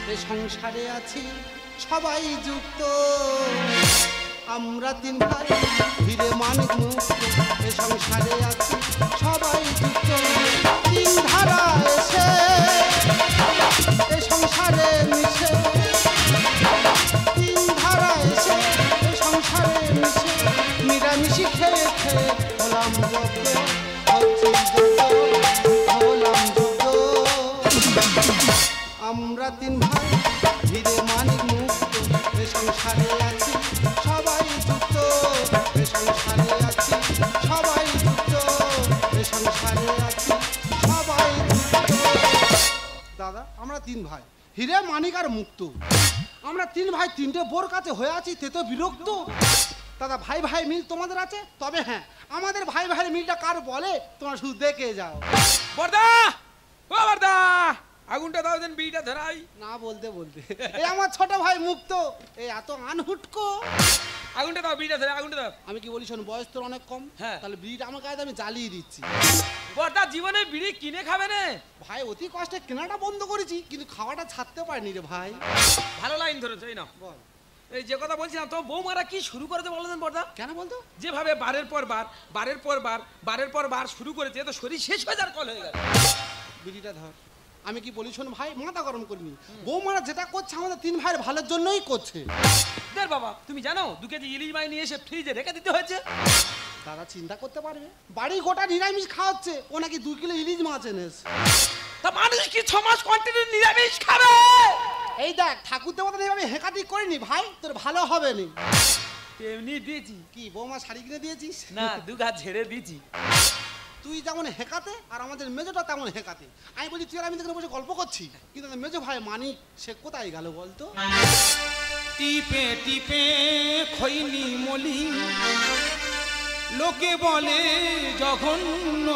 এ সংসারে আছি সবাই যুক্ত, আমরা তিন ভাই ধীরে মানিক মুক্ত, এ সংসারে আছি সবাই যুক্ত। তিন ধারা এসে এ সংসারে মিশে, তিন ধারা এসে এ সংসারে মিশে, নিরামিষি খেয়ে খেয়ে হলাম যোগ্য, হলাম যোগ্য। আমরা তিন ভাই ধীরে মানিক মুক্ত, এ সংসারে আছি সবাই যুক্ত, এ সংসারে আছি সবাই যুক্ত, এ সংসারে আছি সবাই যুক্ত। দাদা আমরা তিন ভাই হিরে মানিক আর মুক্ত, আমরা তিন ভাই তিনটে বোর কাছে হয়ে আছি, তে তো বিরক্ত। দাদা ভাই ভাই মিল তোমাদের আছে, তবে হ্যাঁ আমাদের ভাই ভাইয়ের মিলটা কার বলে তোমরা শুধু দেখে যাও। বর্দা, ও বর্দা, আগুনটা দাও, দেন বিড়িটা ধরাই। না বলতে বলতে এই আমার ছোট ভাই মুক্ত, এই এত আনহুটকো। আগুনটা দাও, বিড়িটা ধরে, আগুনটা দাও। আমি কি বলি শোন, বয়স তোর অনেক কম, হ্যাঁ তাহলে বিড়িটা আমার কাছে আমি জ্বালিয়ে দিচ্ছি। বর্দা জীবনে বিড়ি কিনে খাবে না ভাই, অতি কষ্টে কেনাটা বন্ধ করেছি, কিন্তু খাওয়াটা ছাড়তে পারিনি রে ভাই। ভালো লাইন ধরেছো, এই নাও। বল। এই যে কথা বলছিলাম, তো বৌমারা কি শুরু করেছে বলো দেন বর্দা? কেন বলতো? যেভাবে বারের পর বার, বারের পর বার, বারের পর বার শুরু করেছে, তো শরীর শেষ হয়ে যাওয়ার কল হয়ে গেল। বিড়িটা ধর। আমি কি বলি শোন ভাই, মাথা গরম করিনি, বৌমারা যেটা করছে আমাদের তিন ভাইয়ের ভালোর জন্যই করছে। দেখ বাবা, তুমি জানো 2 কেজি ইলিশ মাছ নিয়ে এসে ফ্রিজে রেখে দিতে হয়েছে। দাদা চিন্তা করতে পারবে, বাড়ি গোটা নিরামিষ খাওয়াচ্ছে, ও নাকি 2 কিলো ইলিশ মাছ এনেছে। তা মানুষ কি 6 মাস কন্টিনিউ নিরামিষ খাবে? এই দেখ ঠাকুর দেবতা এইভাবে হেঁকাতি করিনি ভাই, তোর ভালো হবে না। এমনি দিয়েছি। কি বৌমা শাড়ি কিনে দিয়েছিস? না, 2 গা ঝেড়ে দিয়েছি। তুই যেমন হেঁকাতে আর আমাদের মেজোটা তেমন হেঁকাতে। আমি বলছি তুই আর আমি এখানে বসে গল্প করছি, কিন্তু মেজো ভাই মানিক সে কোথায় গেল বলতো? টিপে টিপে খৈনি মলি, লোকে বলে জঘন্য,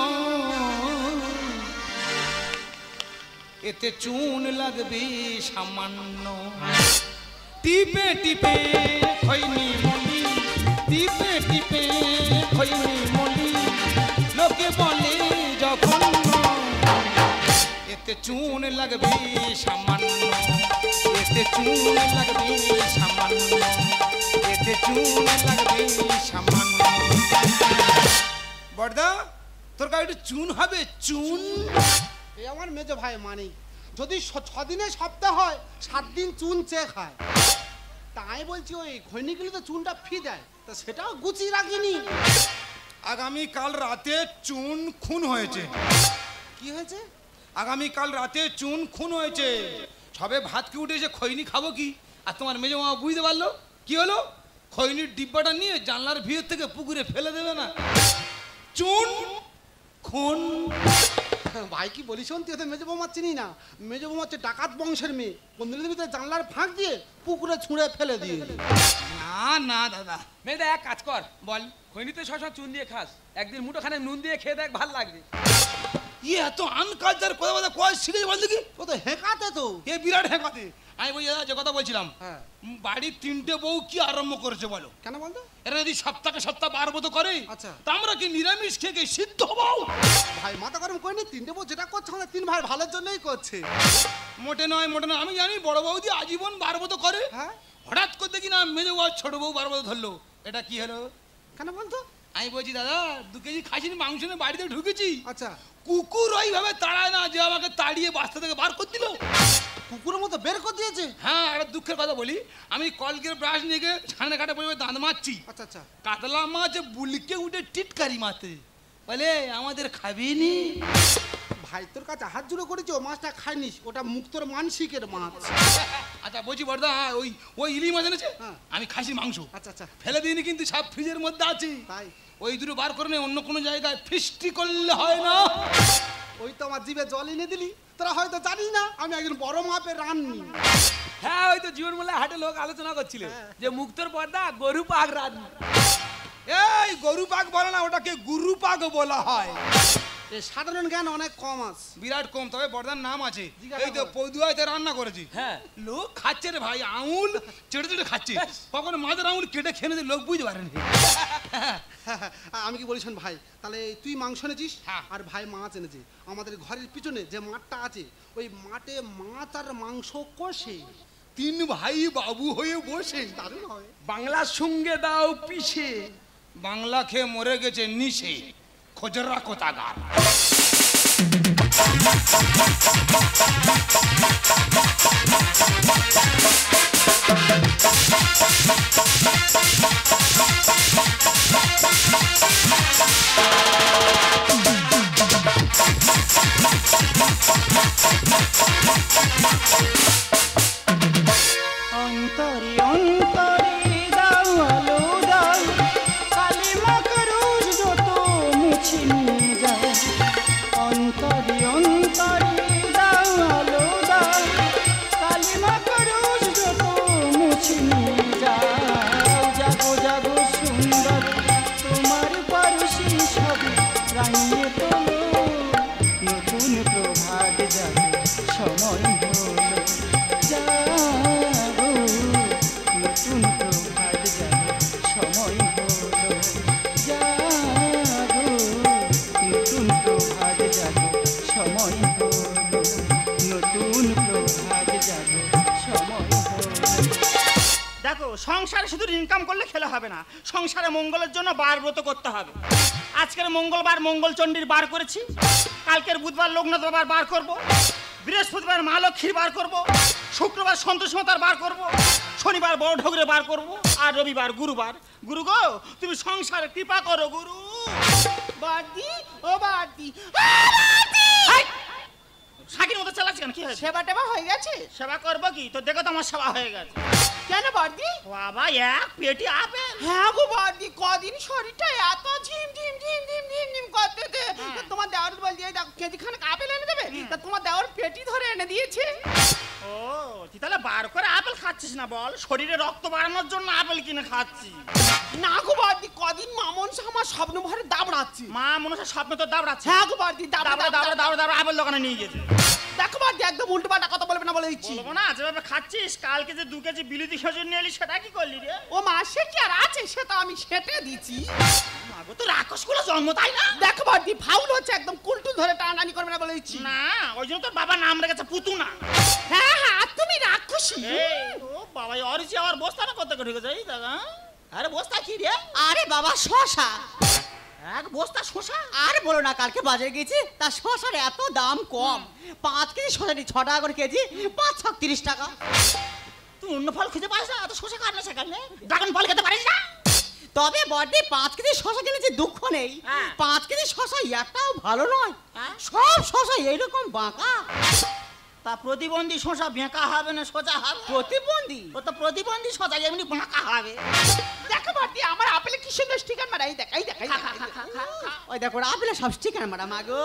এতে চুন লাগবে সামান্য। টিপে টিপে খৈনি মলি, টিপে টিপে খৈনি মলি, লোকে বলে জঘন্য, এতে চুন লাগবে সামান্য, এতে চুন লাগবে সামান্য, এতে চুন লাগবে সামান্য। বড়দা, তোর গাড়িটা চুন হবে, চুন। এই আমার মেজো ভাই মানিক, যদি 6 দিনে সপ্তাহ হয় 7 দিন চুন চেয়ে খায়। তাই বলছি ওই খৈনিগুলো তো চুনটা ফি দেয়, তা সেটাও গুছিয়ে রাখিনি। আগামীকাল রাতে চুন খুন হয়েছে। কি হয়েছে? আগামীকাল রাতে চুন খুন হয়েছে। সবে ভাত কি উঠেছে, খৈনি খাবো কি? আর তোমার মেজো মামা বুঝতে পারলো কি হলো, খৈনির ডিব্বাটা নিয়ে জানলার ভিতর থেকে পুকুরে ফেলে দেবে না। চুন খুন। ভাই কি বলিস শোন, তুই তো মেজো বৌমা চিনি না, মেজো বৌমা হচ্ছে ডাকাত বংশের মেয়ে, বন্ধুদের ভিতরে জানলার ফাঁক দিয়ে পুকুরে ছুঁড়ে ফেলে দিয়ে। না না দাদা, মেয়েদা এক কাজ কর, বল। খৈনিতে সবসময় চুন দিয়ে খাস, একদিন মুঠোখানে নুন দিয়ে খেয়ে দেখ, ভাল লাগবে। ইয়ে এত আনকালচার কথা বলতে কয় শিখেছে বল দেখি? ও তো হেঁকাতে তো। এ বিরাট হেঁকাতে। আমি বলি দাদা যে কথা বলছিলাম, হ্যাঁ বাড়ির 3টে বউ কি আরম্ভ করেছে বলো? কেন বলতো? এরা যদি সপ্তাহে সপ্তাহ বারবো তো করে, আচ্ছা তা আমরা কি নিরামিষ খেয়ে সিদ্ধ হবো? ভাই মাথা গরম করিনি, 3টে বউ যেটা করছে আমাদের 3 ভাই ভালোর জন্যই করছে। মোটে নয়, মোটে নয়। আমি জানি বড় বৌদি আজীবন বারবো তো করে, হ্যাঁ হঠাৎ করে দেখি না মেজো বউ ছোট বউ বারবো ধরলো, এটা কি হলো? কেন বলতো? আমি বলছি দাদা 2 কেজি খাসির মাংস নিয়ে বাড়িতে ঢুকেছি, আচ্ছা কুকুর ওইভাবে তাড়ায় না যে আমাকে তাড়িয়ে বাস্তা থেকে বার করে দিল। কুকুরের মতো বের করে দিয়েছে? হ্যাঁ, একটা দুঃখের কথা বলি, আমি কলকের ব্রাশ নিয়ে গিয়ে ছানে কাটে পড়ে দাঁত মারছি, আচ্ছা আচ্ছা কাতলা মাছ বুলকে উঠে টিটকারি মারতে বলে আমাদের খাবিনি। ভাই তোর কাছে হাত জুড়ে করেছি, ও মাছটা খাইনিস, ওটা মুক্তর মানসিকের মাছ। আচ্ছা বলছি বড়দা, ওই ইলি মাছ এনেছে, হ্যাঁ। আমি খাসির মাংস আচ্ছা আচ্ছা ফেলে দিইনি, কিন্তু সব ফ্রিজের মধ্যে আছে। তাই ওই দুটো বার করে অন্য কোনো জায়গায় ফিস্টি করলে হয় না? ওই তো আমার জিভে জল এনে দিলি, তোরা হয়তো জানিস না আমি একজন বড় মাপের রান্নি। হ্যাঁ, ওই তো জীবন বলে হাটে লোক আলোচনা করছিল যে মুক্তর পর্দা গরু পাক রান্না। এই গরু পাক বলে না, ওটাকে গুরু পাক বলা হয়। এ সাধারণ জ্ঞান অনেক কম আছে। বিরাট কম, তবে বড়দার নাম আছে। জিজ্ঞাসা এই তো করো। পৌদুয়াতে রান্না করেছি। হ্যাঁ। লোক খাচ্ছে রে ভাই, আঙুল চেটে চেটে খাচ্ছে। কখনো মাছের আঙুল কেটে খেয়ে নিতে লোক বুঝতে পারেনি। হ্যাঁ, হ্যাঁ, আমি কি বলিস ভাই, তাহলে তুই মাংস এনেছিস হ্যাঁ। আর ভাই মাছ এনেছে। আমাদের ঘরের পিছনে যে মাঠটা আছে ওই মাঠে মাছ আর মাংস কষে তিন ভাই বাবু হয়ে বসে। দারুণ হয়। বাংলার সঙ্গে দাও পিছে। বাংলা খেয়ে মরে গেছে নিশে, খোজরা কোথাকার। অন্তরে অন্তরে দাও আলো দাও, কালিমা করুজ যত মুছে নিয়ে যায়। অন্তরে অন্তরে দাও আলো দাও, কালিমা করুজ যত মুছে নিয়ে যাও। জাগো জাগো সুন্দর তোমার পরশি সবে রাঙিয়ে তোলো, নতুন প্রভাত যাবে সময় হলো। জাগো নতুন প্রভাত যাবে সময় হলো। জাগো নতুন প্রভাত যাবে সময় হলো। নতুন প্রভাত যাবে সময় হলো। দেখো, সংসারে শুধু ইনকাম করলে খেলে হবে না, সংসারে মঙ্গলের জন্য বার ব্রত করতে হবে। আজকের মঙ্গলবার মঙ্গলচণ্ডীর বার করেছি, কালকের বুধবার লোকনাথ বাবার বার করব, বৃহস্পতিবার মা লক্ষ্মীর বার করব, শুক্রবার সন্তোষ মাতার বার করব, শনিবার বড় ঠাকুরের বার করব, আর রবিবার গুরুবার। গুরু গো, তুমি সংসারে কৃপা করো গুরু। বাদি ও বাদি, শাকির মতো চালাচ্ছি কেন? কি হয়েছে? সেবা টেবা হয়ে গেছে? সেবা করবো কি? তো দেখো তো আমার সেবা হয়ে গেছে। কেন বাদি? বাবা, এক পেটি আপেল। হ্যাঁ গো বাদি, কদিন শরীরটা এত ঝিম ঝিম ঝিম ঝিম ঝিম ঝিম করতেছে। তা তোমার দেওয়ার বলছি এই দেখো কেজি খানেক আপেল এনে দেবে। তা তোমার দেওয়ার পেটি ধরে এনে দিয়েছে। ও, তুই তাহলে বার করে আপেল খাচ্ছিস না? বল, শরীরে রক্ত বাড়ানোর জন্য আপেল কিনে খাচ্ছি। না গো বাদি, কদিন মামন আমার স্বপ্ন ভরে দাবড়াচ্ছি। মা মনসা স্বপ্ন তো দাবড়াচ্ছে। হ্যাঁ গো বাদি, দাবড়া দাবড়া দাবড়া দাবড়া আপেল দোকানে নিয়ে গেছে। দেখো বাদি, একদম উল্টো পাল্টা কথা বলবে না বলে দিচ্ছি। বলবো না, যেভাবে খাচ্ছিস। কালকে যে 2 কেজি বিলিতি খেজুর নিয়ে এলি, সেটা কি করলি রে? ও মা, সে কি আর আছে, সে তো আমি সেটে দিচ্ছি। মাগো, তো রাক্ষসগুলো জন্ম, তাই না? দেখো বাদি, ফাউল হচ্ছে, একদম কুলটু ধরে টানাটানি করবে না বলে দিচ্ছি। না, ওই জন্য তোর বাবা নাম রেখেছে পুতুনা। হ্যাঁ হ্যাঁ, আর তুমি রাক্ষসী। এই, ও বাবা, অরিচি আবার বস্তাটা কত করে ঢুকে যাই দাদা? আরে বস্তা কি রে? আরে বাবা, শশা। এক বস্তা শসা? আর বলো না, কালকে বাজারে গেছি, তা শশার এত দাম কম। 5 কেজি শশা 6 টাকা করে কেজি, 5 ছক 30 টাকা। তুই অন্য ফল খেতে পারিস না? এত শসা খাস না সেখানে? ড্রাগন ফল খেতে পারিস না? তবে বড়দি 5 কেজি শশা কিনেছি, দুঃখ নেই। হ্যাঁ। 5 কেজি শশা একটাও ভালো নয়। হ্যাঁ? সব শশা এইরকম বাঁকা। তা প্রতিবন্ধী শসা বেঁকা হবে না সোজা হবে? প্রতিবন্ধী? ও তো প্রতিবন্ধী শসা এমনি বাঁকা হবে। দেখো বড়দি, আমার আপেলে কি সুন্দর স্টিকার মারা। এই দেখ, এই দেখ, এই দেখ, এই দেখ। ওই দেখো, আপেলে সব স্টিকার মারা। মাগো,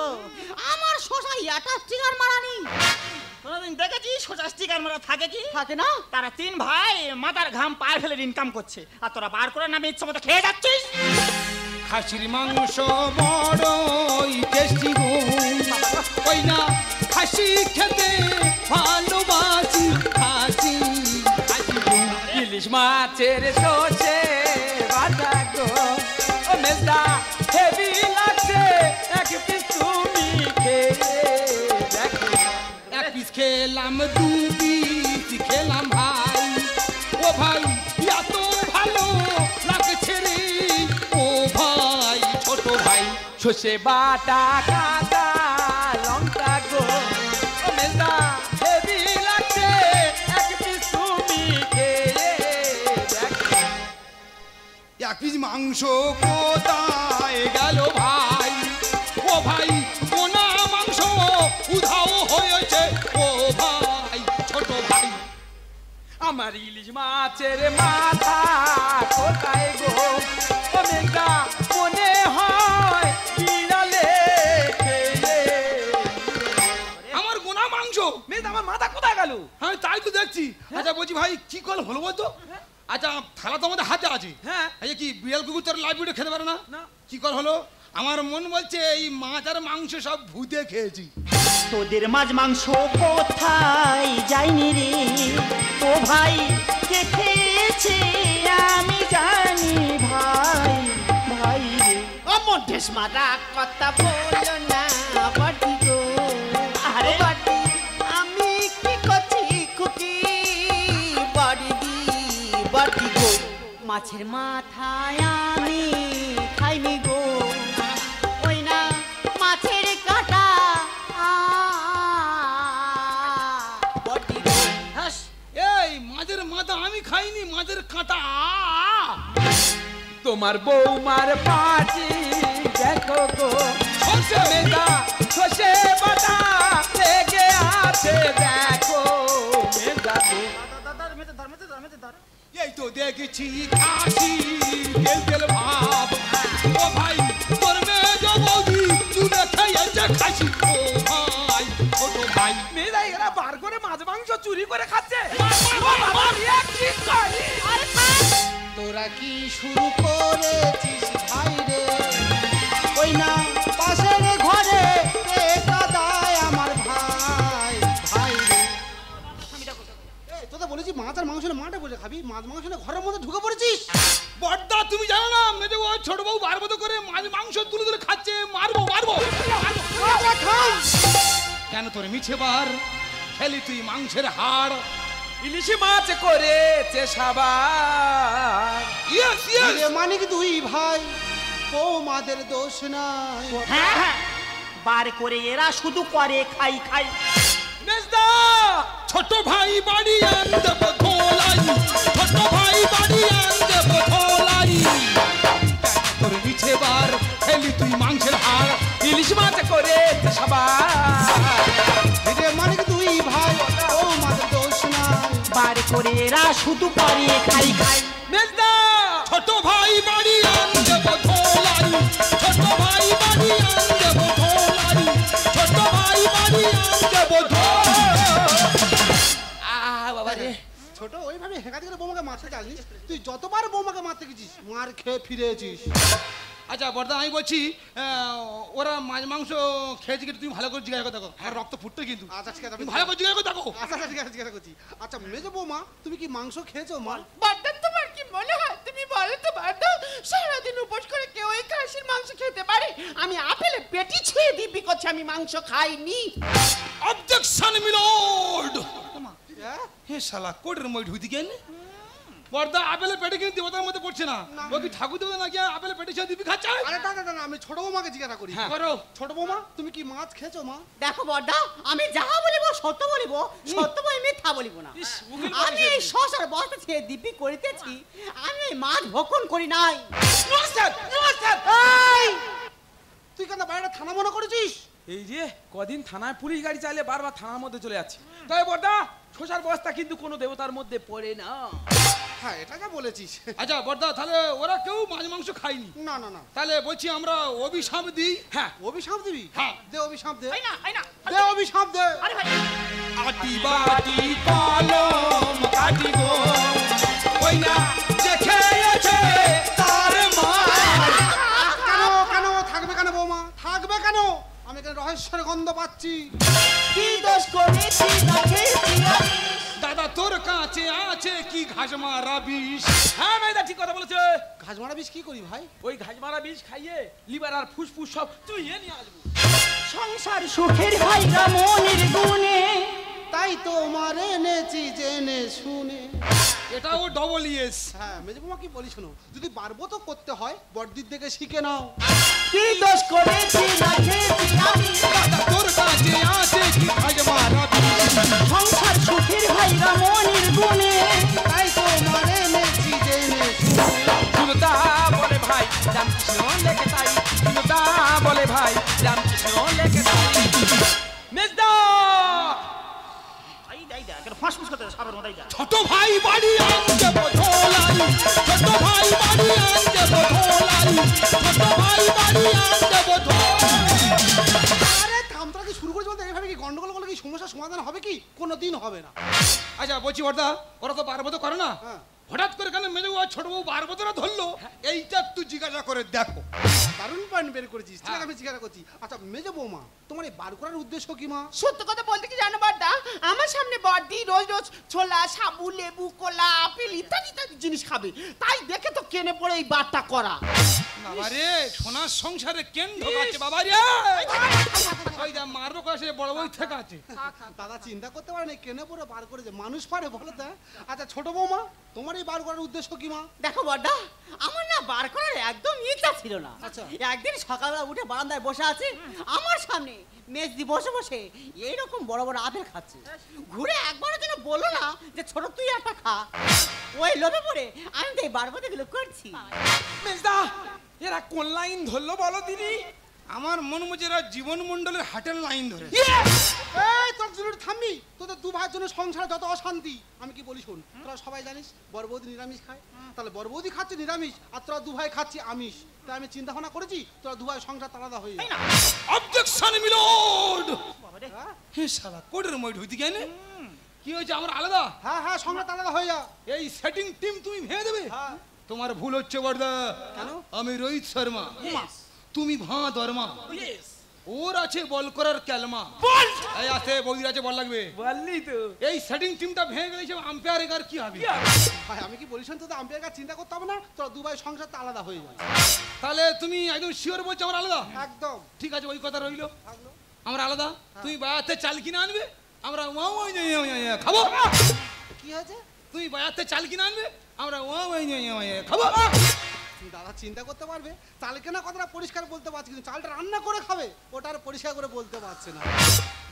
আমার শশা একটা স্টিকার মারা নেই। কোনদিন দেখেছিস শসা স্টিকার মারা থাকে কি? থাকে না? তারা 3 ভাই মাথার ঘাম পায়ে ফেলে ইনকাম করছে, আর তোরা বার করে নামে ইচ্ছে মতো খেয়ে যাচ্ছিস। খাসির মাংস বড়ই টেস্টি গো, ওই না খাসি খেতে ভালোবাসি। খাসি খাসি গো। ইলিশ মাছের সর্ষে বাটা গো, ও মেজদা হেভি লাগছে, এক পিস তুমি খেয়ে দেখো। এক পিস খেলাম, 2 পিস খেলাম ভাই। ও ভাই, এত ভালো লাগছে রে। ও ভাই, ছোট ভাই। সর্ষে বাটা কাঁচা লঙ্কা গো, ও মেজদা হেভি লাগছে, এক পিস তুমি খেয়ে দেখো। এক পিস মাংস কোথায় গেল ভাই? ও ভাই, কোনা মাংস উধাও হয়েছে। ও ভাই, ছোট ভাই। আমার ইলিশ মাছের মাথা কোথায় গো, ও মেজদা মনে হয় বিড়ালে খেয়ে। আমার গোনা মাংস। মেজদা, আমার মাথা কোথায় গেল? হ্যাঁ, তাই তো দেখছি। আচ্ছা বলছি ভাই, কি কল হলো বলতো? আচ্ছা, থালা তো আমাদের হাতে আছে। হ্যাঁ। আচ্ছা, কি বিড়াল কুকুর তোর লাইভ ভিডিও খেতে পারে না? না। কি কল হলো? আমার মন বলছে এই মাছ আর মাংস সব ভূতে খেয়েছি। তোদের মাছ মাংস কোথায় যায়নি রে ও ভাই, কে খেয়েছে আমি জানি ভাই ভাই রে। ও মধ্যেশ মারা কথা বলো না বাটি গো, আরে বাটি আমি কি করছি খুকি, বাড়ি দি বাটি গো, মাছের মাথায় আমি খাইনি গো, ওই না মাছের কাঁটা বাটি গো। হাস এই মাছের মাথা আমি খাইনি, মাছের কাঁটা তোমার বৌমার পাটি দেখো গো, সর্ষে মেদা সর্ষে বাটা লেগে আছে দেখো মেদা গো। এই তো দেখেছি খাসি তেল তেল ভাব, ও ভাই তোর মেজ বৌদি চুলে খেয়েছে খাসি, ও ভাই ছোট ভাই। মেয়েরা এরা বার করে মাছ মাংস চুরি করে খাচ্ছে। ও বাবা, এ কি করি? তোরা কি শুরু করেছিস ভাই রে, ওই না পাশের ঘরে কে কাদায় আমার ভাই ভাই রে। এই তোদের বলেছি মাছ আর মাংস না মাঠে বসে খাবি, মাছ মাংস না ঘরের মধ্যে ঢুকে পড়েছিস। বড়দা তুমি জানো না মেজে ও ছোট বউ বারবত করে মাছ মাংস তুলে তুলে খাচ্ছে, মারবো মারবো। কেন তোর মিছে বার খেলি তুই মাংসের হাড়? ইলিশি মাছ করেছে সাবার। ইয়েস ইয়েস এ মানে কি দুই ভাই বৌমাদের দোষ নাই। হ্যাঁ হ্যাঁ, বার করে এরা শুধু করে খাই খাই। মেজদা ছোট ভাই বাড়ি আনতে ধোলাই, ছোট ভাই বাড়ি আনতে ধোলাই। তোর মিছে বার খেলি তুই মাংসের হাড়। ইলিশ মাছ করেছে সাবার। এ মানে কি দুই ভাই বৌমাদের দোষ নাই। বার করে এরা শুধু করে খাই খাই। মেজদা ছোট ভাই বাড়ি আনতে ধোলাই, ছোট ভাই বাড়ি আনতে ধোলাই, ছোট ভাই বাড়ি আনতে বাবা রে, ছোট ওইভাবে হেঁকাতে গেলে বৌমাকে মারতে চাসনিস, তুই যতবার বৌমাকে মারতে গেছিস মার খেয়ে ফিরেছিস। আচ্ছা বর্দা আমি বলছি ওরা মাছ মাংস খেয়েছে কিন্তু তুমি ভালো করে জিজ্ঞাসা করে দেখো, আমার রক্ত ফুটতে কিন্তু। আচ্ছা ঠিক আছে তুমি ভালো করে জিজ্ঞাসা করে দেখো। আচ্ছা ঠিক আছে জিজ্ঞাসা করছি। আচ্ছা মেজো বৌমা তুমি কি মাংস খেয়েছো মা? বাড্ডা তোমার কি মনে হয়, তুমি বলো তো বাড্ডা, সারাদিন উপোস করে কেউ এই খাসির মাংস খেতে পারে? আমি আপেলে পেটি ছুঁয়ে দিব্যি করছি আমি মাংস খাইনি। Objection milord. হ্যাঁ? হে শালা কোটের মই ঢুই দিকেন বর্দা আপেলের পেটে কিন্তু দেবতার মধ্যে পড়ছে না, ও কি ঠাকুর দেবতা নাকি আপেলের পেটে ছেড়ে দিবি খাচ্ছে? আরে না আমি ছোট বৌমাকে জিজ্ঞাসা করি। করো। ছোট বৌমা তুমি কি মাছ খেয়েছো মা? দেখো বড়দা, আমি যাহা বলিব সত্য বলিব, সত্য বই মিথ্যা বলিব না। ইস, উকিল আমি এই শশার বস্তা ছেড়ে দিব্যি করিতেছি, আমি এই মাছ ভক্ষণ করি নাই। নমস্কার নমস্কার। এই তুই কেন বাইরে থানা মনে করেছিস? এই যে কদিন থানায় পুলিশ গাড়ি চাইলে বারবার থানার মধ্যে চলে যাচ্ছে। তবে বড়দা শোষার বস্তা কিন্তু কোনো দেবতার মধ্যে পড়ে না। হ্যাঁ এটা যা বলেছিস। আচ্ছা বর্দা তাহলে ওরা কেউ মাছ মাংস খায়নি, না তাহলে বলছি আমরা অভিশাপ দিই। হ্যাঁ অভিশাপ দিবি? হ্যাঁ। দে অভিশাপ দে। আই না আই না। দে অভিশাপ দে। আরে ভাই আটি বাটি কলম কাটি গো, ওই না যে খেয়েছে তার মা। কেন থাকবে কেন বৌমা, থাকবে কেন? আমি এখানে রহস্যের গন্ধ পাচ্ছি। কি দোষ করেছি না খেয়েছি আমি? দাদা তোর কাছে আছে কি ঘাস মারা বিষ? হ্যাঁ মেয়েদা ঠিক কথা বলেছে। ঘাস মারা বিষ কি করি ভাই? ওই ঘাস মারা বিষ খাইয়ে লিভার আর ফুসফুস সব তুই নিয়ে আসবো। সংসার সুখের হয় মনের গুণে, তাই তো মার এনেছি জেনে শুনে। এটাও ডবল ইয়েস। হ্যাঁ মেজে বৌমা কি বলি শোনো, যদি পারবো তো করতে হয় বড়দির থেকে শিখে নাও। কি দোষ করেছি না খেয়েছি আমি? দাদা তোর কাছে আছে কি ঘাস মারা বিষ? সংসার সুখের হয় মনের গুণে, তাই তো মার এনেছি জেনে শুনে। সুলতা বলে ভাই রামকৃষ্ণ লেখে তাই, সুলতা বলে ভাই রামকৃষ্ণ লেখে তাই। মেজদা আই দাই দা কেন ফাঁসফুস করতে সাবের মতাই দা। ছোট ভাই বাড়ি আনতে ধোলাই, ছোট ভাই বাড়ি আনতে ধোলাই, ছোট ভাই বাড়ি আনতে ধোলাই। আরে থামতরা কি শুরু করেছে বলতে এইভাবে কি গন্ডগোল করলে কি সমস্যার সমাধান হবে কি? কোনোদিন হবে না। আচ্ছা বলছি বর্দা ওরা তো পারবো তো করে না, হ্যাঁ। হঠাৎ করে কেন মেজে বউ আর ছোট বউ বার বোতরা ধরলো এইটা একটু জিজ্ঞাসা করে দেখো। দারুণ পয়েন্ট বের করেছিস। ঠিক আছে, আমি জিজ্ঞাসা করছি, আচ্ছা মেজো বৌমা তোমার এই বার করার উদ্দেশ্য কি মা? সত্য কথা বলতে কি জানো বড়দা, আমার সামনে বড়দি রোজ রোজ ছোলা, সাবু, লেবু, কলা, আপেল ইত্যাদি ইত্যাদি জিনিস খাবে, তাই দেখে তো কেনে পড়ে এই বারটা করা। বাবারে সোনার সংসারে কেন ঢোকাচ্ছে বাবারে? ওই যা মারবো কাছে বড় বই থেকে আছে। দাদা চিন্তা করতে পারে না কেনে পরে বার করেছে, মানুষ পারে বলো তো? আচ্ছা ছোট বৌমা তোমার এই বার করার উদ্দেশ্য কি মা? দেখো বড়দা, আমার না বার করার একদম ইচ্ছা ছিল না। আচ্ছা। একদিন সকালবেলা উঠে বারান্দায় বসে আছে, আমার সামনে মেজদি বসে বসে এইরকম বড় বড় আপেল খাচ্ছে। ঘুরে একবারের জন্য বললো না যে ছোট তুই একটা খা। ওই লোভে পড়ে আমি তো এই বারবারগুলো করছি। মেজদা এরা কোন লাইন ধরলো বলো দিদি? আমার মন মজেরা জীবন মন্ডলের হাটের লাইন ধরে। এই তোর জন্য থামবি, তোদের দু ভাইয়ের জন্য সংসারে যত অশান্তি। আমি কি বলি শোন, তোরা সবাই জানিস বড় বৌদি নিরামিষ খায়, তাহলে বড় বৌদি খাচ্ছে নিরামিষ আর তোরা দু ভাই খাচ্ছি আমিষ। তাই আমি চিন্তা ভাবনা করেছি তোরা দু ভাই সংসার আলাদা হয়ে যায়। অবজেকশন মিলোড। হ্যাঁ হে শালা কোটের মই ঢুইতে গেলে কি হয়েছে? আমরা আলাদা? হ্যাঁ হ্যাঁ সংসার আলাদা হয়ে যা। এই সেটিং টিম তুমি ভেঙে দেবে? হ্যাঁ। তোমার ভুল হচ্ছে বড়দা। কেন? আমি রোহিত শর্মা, তুমি ভাঁ দরমা। ওর আছে বল করার ক্যালমা। এই আছে বৌদির আছে বল লাগবে। বললি তো এই সেটিং টিমটা ভেঙে গেলে আম্পায়ার এগার কি হবে? ভাই আমি কি বলি শোন, তোদের আম্পায়ার কাছে চিন্তা করতে হবে না, তোরা দু ভাই সংসার আলাদা হয়ে যায়। তাহলে তুমি একদম শিওর বলছো আমরা আলাদা? একদম ঠিক আছে, ওই কথা রইলো, থাকলো। আমরা আলাদা। তুমি বায়াতে চাল কিনে আনবে, আমরা খাবো। কি হয়েছে? তুমি বায়াতে চাল কিনে আনবে, আমরা খাবো। দাদা চিন্তা করতে পারবে, চাল কেনা কথাটা পরিষ্কার বলতে পারছি, কিন্তু চালটা রান্না করে খাবে ওটা আর পরিষ্কার করে বলতে পারছে না।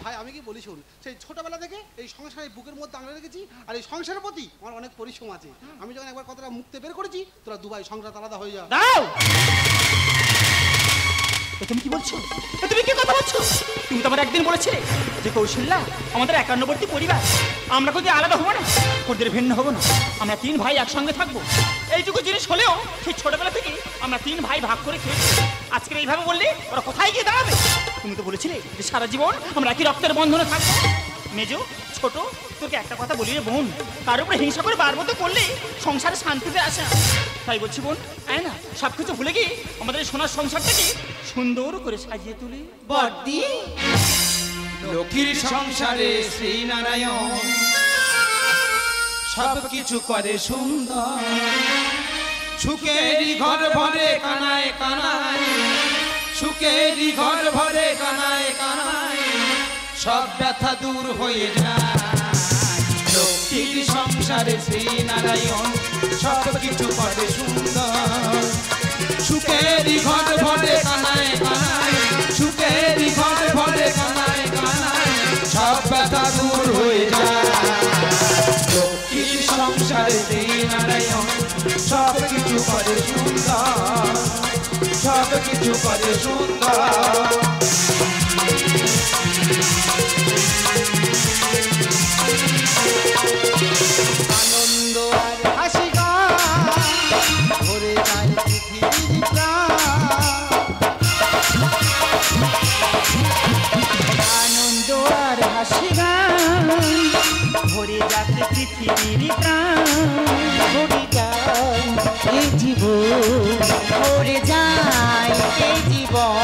ভাই আমি কি বলি শোন, সেই ছোটবেলা থেকে এই সংসারের বুকের মধ্যে আঙড়ে রেখেছি, আর এই সংসারের প্রতি আমার অনেক পরিশ্রম আছে। আমি যখন একবার কথাটা মুখতে বের করেছি, তোরা দু ভাই সংসার আলাদা হয়ে যা। দাও, তুমি কি বলছো? তুমি কি কথা বলছো? তুমি তো আমার একদিন বলেছিলে যে কৌশল্যা আমাদের একান্নবর্তী পরিবার, আমরা যদি আলাদা হবো না, ওদের ভিন্ন হবো না, আমরা তিন ভাই একসঙ্গে থাকবো। এইটুকু জিনিস হলেও সেই ছোটবেলা থেকে আমরা তিন ভাই ভাগ করে খেয়েছি। আজকে এইভাবে বললে ওরা কোথায় গিয়ে দাঁড়াবে? তুমি তো বলেছিলে যে সারা জীবন আমরা একই রক্তের বন্ধনে থাকবো। মেজো ছোট, তোকে একটা কথা বলি রে বোন, তার উপরে হিংসা করে বারবত করলে সংসারে শান্তিতে আসে না। তাই বলছি বোন, আয় না সব কিছু ভুলে গিয়ে আমাদের এই সোনার সংসারটাকে সুন্দর করে সাজিয়ে তুলি। বড়দি লক্ষ্মীর সংসারে শ্রীনারায়ণ সব কিছু করে সুন্দর। সুখেরই ঘর ভরে কানায় কানায়, সুখেরই ঘর ভরে কানায় কানায়, সব ব্যথা দূর হয়ে যায়। লক্ষ্মীর সংসারে শ্রীনারায়ণ সব কিছু করে সুন্দর। সুখেরই ঘর ভরে কানায় কানায়, সুখেরই ঘর ভরে কানায় কানায়, সব ব্যথা দূর হয়ে যায়। লক্ষ্মীর সংসারে শ্রীনারায়ণ সব কিছু করে সুন্দর, সব কিছু করে সুন্দর। আনন্দ আর হাসি গান ভরে যায় পৃথিবীর প্রাণ। আনন্দ আর হাসি গান ভরে যাচ্ছে পৃথিবীর প্রাণ। ভরে যায় এই জীবন, ভরে যায় এই জীবন,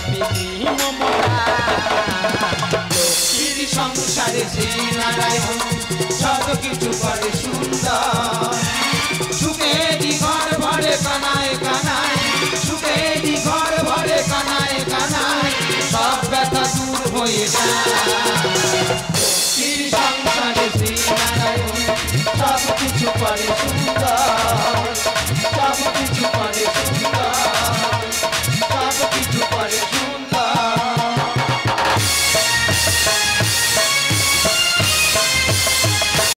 প্রেমী মমতা। লক্ষ্মীর সংসারে শ্রীনারায়ণ সব কিছু করে সুন্দর।